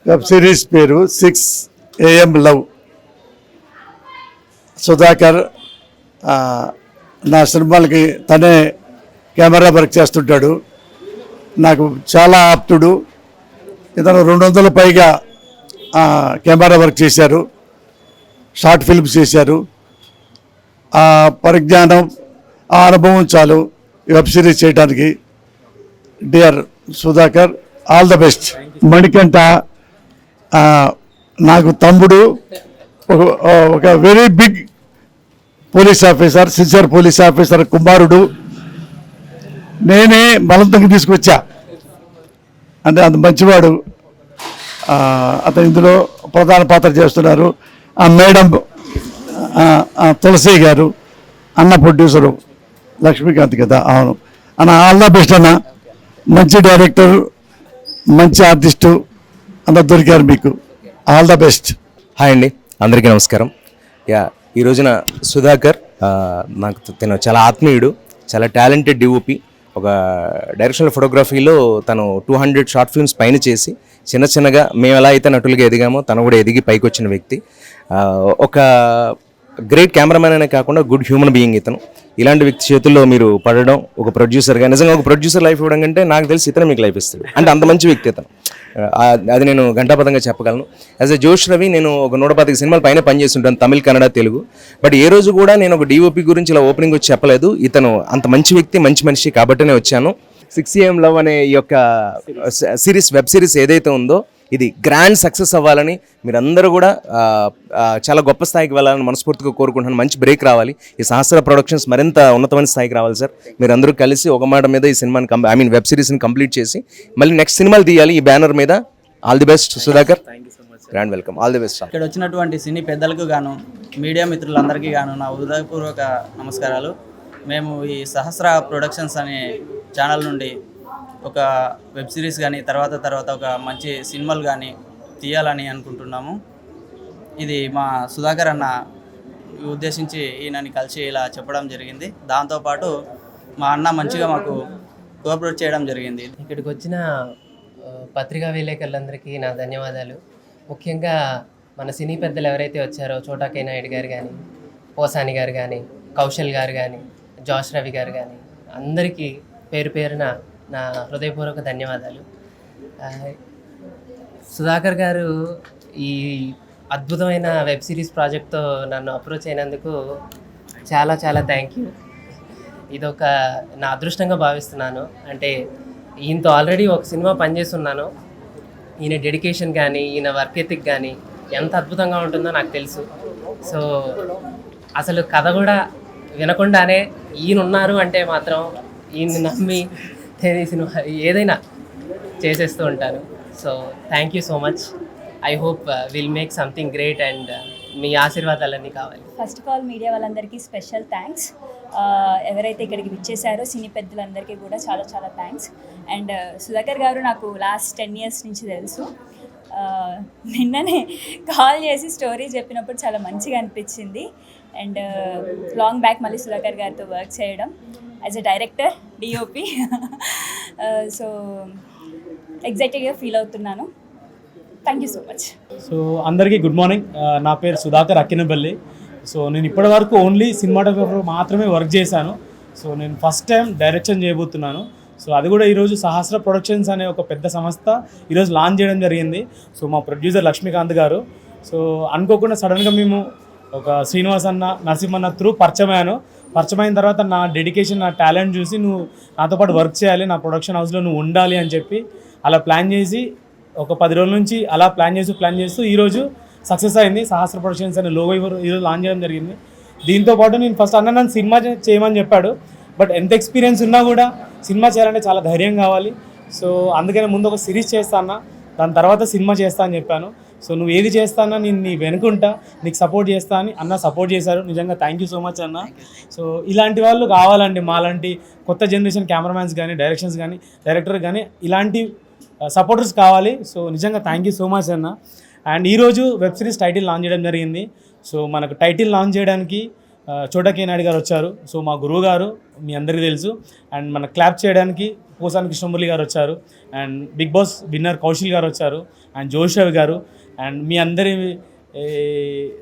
Web series పేరు 6 AM love. Sudhakar నా సినిమాలకి తనే కెమెరా వర్క్ చేస్తుంటాడు. నాకు చాలా ఆప్తుడు. ఇతను 200 పైగా కెమెరా వర్క్ చేశారు, షార్ట్ ఫిల్మ్స్ చేశారు. ఆ పరిజ్ఞానం, ఆ అనుభవం చాలు వెబ్ సిరీస్ చేయడానికి. Dear Sudhakar, all the best. Manikanta నాకు తమ్ముడు, ఒక very big police officer, sincere police officer కుమారుడు. నేనే బలవంతంగా తీసుకొచ్చా, అంటే అంత మంచివాడు. అతను ఇందులో ప్రధాన పాత్ర చేస్తున్నారు. ఆ మేడం తులసి గారు, అన్న ప్రొడ్యూసరు లక్ష్మీకాంత్ కదా. అవును అన్న, ఆల్ ద బెస్ట్ అన్న. మంచి డైరెక్టర్, మంచి ఆర్టిస్టు అందరు దొరికారు మీకు. All the best. హాయ్ అండి, అందరికీ నమస్కారం. ఈ రోజున సుధాకర్ నాకు తను చాలా ఆత్మీయుడు, చాలా టాలెంటెడ్ డిఓపి. ఒక డైరెక్షనల్ ఫోటోగ్రఫీలో తను 200 షార్ట్ ఫిల్మ్స్ పైన చేసి చిన్నగా మేము ఎలా అయితే నటులుగా ఎదిగామో తను కూడా ఎదిగి పైకి వచ్చిన వ్యక్తి. ఒక గ్రేట్ కెమెరామ్యాన్ అనే కాకుండా గుడ్ హ్యూమన్ బీయింగ్ ఇతను. ఇలాంటి వ్యక్తి చేతుల్లో మీరు పడడం, ఒక ప్రొడ్యూసర్గా నిజంగా ఒక ప్రొడ్యూసర్ లైఫ్ ఇవ్వడం కంటే నాకు తెలిసి ఇతను మీకు లైఫ్ ఇస్తాడు. అంటే అంత మంచి వ్యక్తి ఇతను. అది నేను ఘంటాపథంగా చెప్పగలను. యాజ్ ఎ జోష్ రవి నేను ఒక 125 సినిమాల పైన పనిచేస్తుంటాను, తమిళ్, కన్నడ, తెలుగు. బట్ ఏ రోజు కూడా నేను ఒక డిఓపి గురించి ఇలా ఓపెనింగ్ వచ్చి చెప్పలేదు. ఇతను అంత మంచి వ్యక్తి, మంచి మనిషి కాబట్టినే వచ్చాను. 6 AM లవ్ అనే ఈ యొక్క వెబ్ సిరీస్ ఏదైతే ఉందో ఇది గ్రాండ్ సక్సెస్ అవ్వాలని, మీరందరూ కూడా చాలా గొప్ప స్థాయికి వెళ్ళాలని మనస్ఫూర్తిగా కోరుకుంటున్నాను. మంచి బ్రేక్ రావాలి, ఈ సహస్ర ప్రొడక్షన్స్ మరింత ఉన్నతమైన స్థాయికి రావాలి సార్. మీరందరూ కలిసి ఒక మాట మీద ఈ సినిమాని వెబ్ సిరీస్ని కంప్లీట్ చేసి మళ్ళీ నెక్స్ట్ సినిమాలు తీయాలి ఈ బ్యానర్ మీద. All the best Sudhakar, grand welcome, all the best. ఇక్కడ వచ్చినటువంటి సినీ పెద్దలకు గాను, మీడియా మిత్రులందరికీ గాను నా హృదయపూర్వక నమస్కారాలు. మేము ఈ సహస్ర ప్రొడక్షన్స్ అనే ఛానల్ నుండి ఒక వెబ్ సిరీస్ కానీ తర్వాత ఒక మంచి సినిమాలు కానీ తీయాలని అనుకుంటున్నాము. ఇది మా సుధాకర్ అన్న ఉద్దేశించి ఈయనని కలిసి ఇలా చెప్పడం జరిగింది. దాంతోపాటు మా అన్న మంచిగా మాకు కోఆపరేట్ చేయడం జరిగింది. ఇక్కడికి వచ్చిన పత్రికా విలేకరులందరికీ నా ధన్యవాదాలు. ముఖ్యంగా మన సినీ పెద్దలు ఎవరైతే వచ్చారో, చోటా కే నాయుడు గారు కానీ, పోసాని గారు కానీ, కౌశల్ గారు కానీ, జోష్ రవి గారు కానీ, అందరికీ పేరు పేరున నా హృదయపూర్వక ధన్యవాదాలు. సుధాకర్ గారు ఈ అద్భుతమైన వెబ్ సిరీస్ ప్రాజెక్ట్తో నన్ను అప్రోచ్ అయినందుకు చాలా థ్యాంక్ యూ. ఇదొక నా అదృష్టంగా భావిస్తున్నాను. అంటే ఈయనతో ఆల్రెడీ ఒక సినిమా పనిచేస్తున్నాను. ఈయన డెడికేషన్ కానీ, ఈయన వర్క్ ఎథిక్ కానీ ఎంత అద్భుతంగా ఉంటుందో నాకు తెలుసు. సో అసలు కథ కూడా వినకుండానే ఈయన ఉన్నారు అంటే మాత్రం ఈయన్ని నమ్మి సినిమా ఏదైనా చేసేస్తూ ఉంటాను. So thank you so much. I hope will make something great and మీ ఆశీర్వాదాలన్నీ కావాలి. ఫస్ట్ ఆఫ్ ఆల్ మీడియా వాళ్ళందరికీ స్పెషల్ థ్యాంక్స్. ఎవరైతే ఇక్కడికి విచ్చేసారో సినీ పెద్దలందరికీ కూడా చాలా థ్యాంక్స్. అండ్ సుధాకర్ గారు నాకు లాస్ట్ 10 years నుంచి తెలుసు. నిన్ననే కాల్ చేసి స్టోరీ చెప్పినప్పుడు చాలా మంచిగా అనిపించింది. అండ్ లాంగ్ బ్యాక్ మళ్ళీ సుధాకర్ గారితో వర్క్ చేయడం as a director, DOP. So ఎగ్జైటెడ్గా ఫీల్ అవుతున్నాను. Thank you so much. So అందరికీ గుడ్ మార్నింగ్. నా పేరు సుధాకర్ అక్కినపల్లి. సో నేను ఇప్పటివరకు ఓన్లీ సినిమాటోగ్రఫర్ మాత్రమే వర్క్ చేశాను. సో నేను ఫస్ట్ టైం డైరెక్షన్ చేయబోతున్నాను. సో అది కూడా ఈరోజు సహస్ర ప్రొడక్షన్స్ అనే ఒక పెద్ద సంస్థ ఈరోజు లాంచ్ చేయడం జరిగింది. సో మా ప్రొడ్యూసర్ లక్ష్మీకాంత్ గారు. సో అనుకోకుండా సడన్గా మేము ఒక శ్రీనివాస్ అన్న, నరసింహన్న త్రూ పరిచయమైన తర్వాత నా డెడికేషన్, నా టాలెంట్ చూసి నువ్వు నాతో పాటు వర్క్ చేయాలి, నా ప్రొడక్షన్ హౌస్లో నువ్వు ఉండాలి అని చెప్పి అలా ప్లాన్ చేసి ఒక 10 రోజుల నుంచి అలా ప్లాన్ చేస్తూ ఈరోజు సక్సెస్ అయింది. సహస్ర ప్రొడక్షన్స్ అనే లోగో ఈరోజు లాంచ్ చేయడం జరిగింది. దీంతోపాటు నేను ఫస్ట్ అన్న నన్ను సినిమా చేయమని చెప్పాడు. బట్ ఎంత ఎక్స్పీరియన్స్ ఉన్నా కూడా సినిమా చేయాలంటే చాలా ధైర్యం కావాలి. సో అందుకని ముందు ఒక సిరీస్ చేస్తాను, దాని తర్వాత సినిమా చేస్తా అని చెప్పాను. సో నువ్వు ఏది చేస్తానా నేను నీ వెనుకుంటా, నీకు సపోర్ట్ చేస్తా అని అన్న సపోర్ట్ చేశారు. నిజంగా థ్యాంక్ యూ సో మచ్ అన్న. సో ఇలాంటి వాళ్ళు కావాలండి, మాలాంటి కొత్త జనరేషన్ కెమెరామ్యాన్స్ కానీ, డైరెక్టర్ కానీ ఇలాంటి సపోర్టర్స్ కావాలి. సో నిజంగా థ్యాంక్ యూ సో మచ్ అన్న. అండ్ ఈరోజు వెబ్ సిరీస్ టైటిల్ లాంచ్ చేయడం జరిగింది. సో మనకు టైటిల్ లాంచ్ చేయడానికి చోటా కే నాయుడు గారు వచ్చారు. సో మా గురువు గారు మీ అందరికీ తెలుసు. అండ్ మన క్లాప్ చేయడానికి పోసాని కృష్ణమురళి గారు వచ్చారు, and Bigg Boss winner Kaushal గారు వచ్చారు, అండ్ జోషవ్ గారు, అండ్ మీ అందరి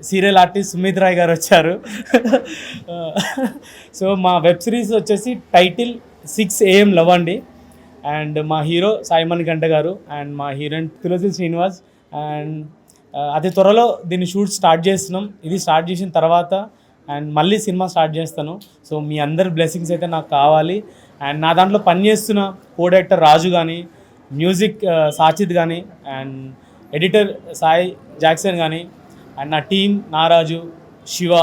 సీరియల్ ఆర్టిస్ట్ సుమిత్ రాయ్ గారు వచ్చారు. సో మా వెబ్ సిరీస్ వచ్చేసి టైటిల్ 6 AM లవ్ అండి. అండ్ మా హీరో సాయిమన్ గంట గారు, అండ్ మా హీరోయిన్ తులసి శ్రీనివాస్. అండ్ అతి త్వరలో దీన్ని షూట్ స్టార్ట్ చేస్తున్నాం. ఇది స్టార్ట్ చేసిన తర్వాత అండ్ మళ్ళీ సినిమా స్టార్ట్ చేస్తాను. సో మీ అందరి బ్లెస్సింగ్స్ అయితే నాకు కావాలి. అండ్ నా దాంట్లో పనిచేస్తున్న కో డైరెక్టర్ రాజు కానీ, మ్యూజిక్ సాచిత్ కానీ, అండ్ ఎడిటర్ సాయి జాక్సన్ కానీ, అండ్ నా టీం నారాజు, శివ,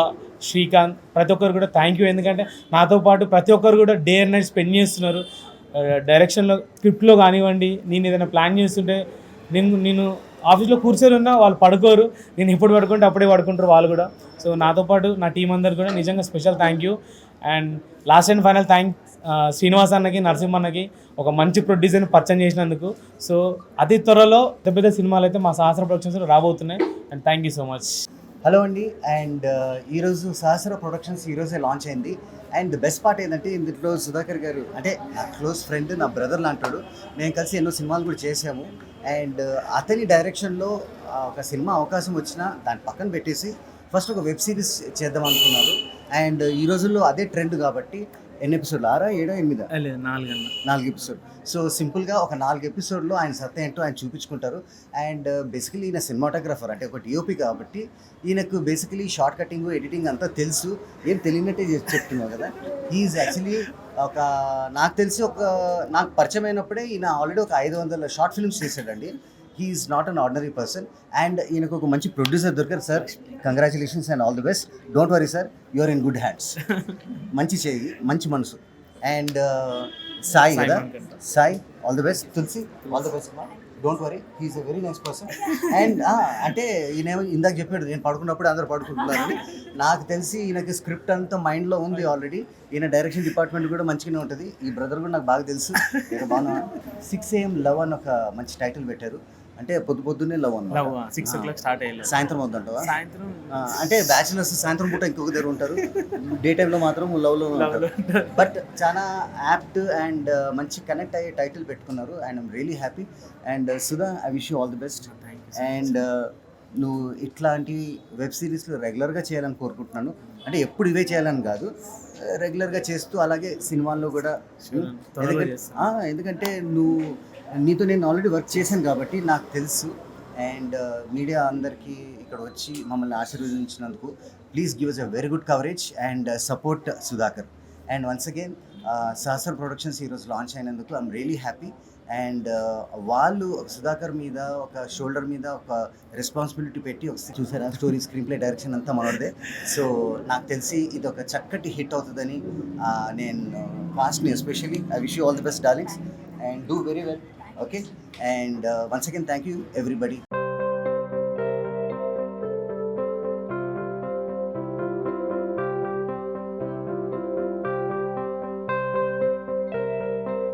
శ్రీకాంత్, ప్రతి ఒక్కరు కూడా థ్యాంక్ యూ. ఎందుకంటే నాతో పాటు ప్రతి ఒక్కరు కూడా డే అండ్ నైట్ స్పెండ్ చేస్తున్నారు. డైరెక్షన్లో స్క్రిప్ట్లో కానివ్వండి, నేను ఏదైనా ప్లాన్ చేస్తుంటే నేను ఆఫీస్లో కూర్చొని ఉన్నా వాళ్ళు పడుకోరు, నేను ఎప్పుడు పడుకుంటే అప్పుడే పడుకుంటారు వాళ్ళు కూడా. సో నాతో పాటు నా టీం అందరు కూడా నిజంగా special thank you. And last and final thanks Srinivas అన్నకి, నరసింహన్నకి ఒక మంచి ప్రొడ్యూసర్ని పరిచయం చేసినందుకు. సో అతి త్వరలో పెద్ద పెద్ద సినిమాలు అయితే మా సహస్ర ప్రొడక్షన్స్ రాబోతున్నాయి. And thank you so much. Hello అండి. అండ్ ఈరోజు సహస్ర ప్రొడక్షన్స్ ఈరోజే లాంచ్ అయింది. అండ్ బెస్ట్ పార్ట్ ఏంటంటే ఇందులో సుధాకర్ గారు అంటే నా క్లోజ్ ఫ్రెండ్, నా బ్రదర్ లాంటాడు. మేము కలిసి ఎన్నో సినిమాలు కూడా చేసాము. అండ్ అతని డైరెక్షన్లో ఒక సినిమా అవకాశం వచ్చినా దాన్ని పక్కన పెట్టేసి ఫస్ట్ ఒక వెబ్ సిరీస్ చేద్దాం అనుకున్నారు. అండ్ ఈ రోజుల్లో అదే ట్రెండ్ కాబట్టి ఎన్ని ఎపిసోడ్లు 6, 7, 8? 4 ఎపిసోడ్. సో సింపుల్గా ఒక 4 ఎపిసోడ్లో ఆయన సత్తా ఏంటో ఆయన చూపించుకుంటారు. అండ్ బేసికలీ ఈయన సినిమాటోగ్రఫర్, అంటే ఒక డిఓపి కాబట్టి ఈయనకు బేసికలీ షార్ట్ కటింగ్, ఎడిటింగ్ అంతా తెలుసు. ఏం తెలియనట్టే చెప్తున్నావు కదా. ఈజ్ యాక్చువల్లీ నాకు తెలిసి నాకు పరిచయం అయినప్పుడే ఈయన ఆల్రెడీ ఒక 500 షార్ట్ ఫిల్మ్స్ చేశాడండి. He's not an ordinary person. And ఈయనకు ఒక మంచి ప్రొడ్యూసర్ దొరికారు. Sir congratulations and all the best. Don't worry sir, you are in good hands. మంచి చేయి, మంచి మనసు. అండ్ సాయి కదా, Sai all the best. Tulasi all the best. Don't worry, he's a very nice person. And అంటే ఈయన ఇందాక చెప్పాడు నేను పడుకున్నప్పుడు అందరూ పడుకుంటున్నారని. నాకు తెలిసి ఈయనకి స్క్రిప్ట్ అంతా మైండ్లో ఉంది ఆల్రెడీ. ఈయన డైరెక్షన్ డిపార్ట్మెంట్ కూడా మంచిగానే ఉంటుంది. ఈ బ్రదర్ కూడా నాకు బాగా తెలుసు. బాగా 6 AM లవ్ అని ఒక మంచి టైటిల్ పెట్టారు. అంటే పొద్దున్నే లవ్ అన్న 6 o'clock స్టార్ట్ అయ్యింది. సాయంత్రం వద్దంటావా? అంటే బ్యాచులర్స్ సాయంత్రం పూట ఇంకొక దగ్గర ఉంటారు, డే టైంలో మాత్రం లవ్లో ఉంటారు. బట్ చాలా యాప్ట్ అండ్ మంచి కనెక్ట్ అయ్యే టైటిల్ పెట్టుకున్నారు. And I'm really happy. And Sudha, I wish you all the best. And నువ్వు ఇట్లాంటి వెబ్ సిరీస్లో రెగ్యులర్గా చేయాలని కోరుకుంటున్నాను. అంటే ఎప్పుడు ఇవే చేయాలని కాదు, రెగ్యులర్గా చేస్తూ అలాగే సినిమాల్లో కూడా. ఎందుకంటే నీతో నేను ఆల్రెడీ వర్క్ చేశాను కాబట్టి నాకు తెలుసు. అండ్ మీడియా అందరికీ ఇక్కడ వచ్చి మమ్మల్ని ఆశీర్వదించినందుకు please give us a very good coverage and support Sudhakar. And once again Sahasra productions ఈరోజు లాంచ్ అయినందుకు ఐఎమ్ రియలీ హ్యాపీ. అండ్ వాళ్ళు సుధాకర్ మీద ఒక షోల్డర్ మీద ఒక రెస్పాన్సిబిలిటీ పెట్టి ఒక చూసారా స్టోరీ, స్క్రీన్ ప్లే, డైరెక్షన్ అంతా మనోడిదే. సో నాకు తెలిసి ఇది ఒక చక్కటి హిట్ అవుతుందని నేను ఫాస్ట్ని especially I wish you all the best darlings and do very well. Okay, and once again thank you everybody.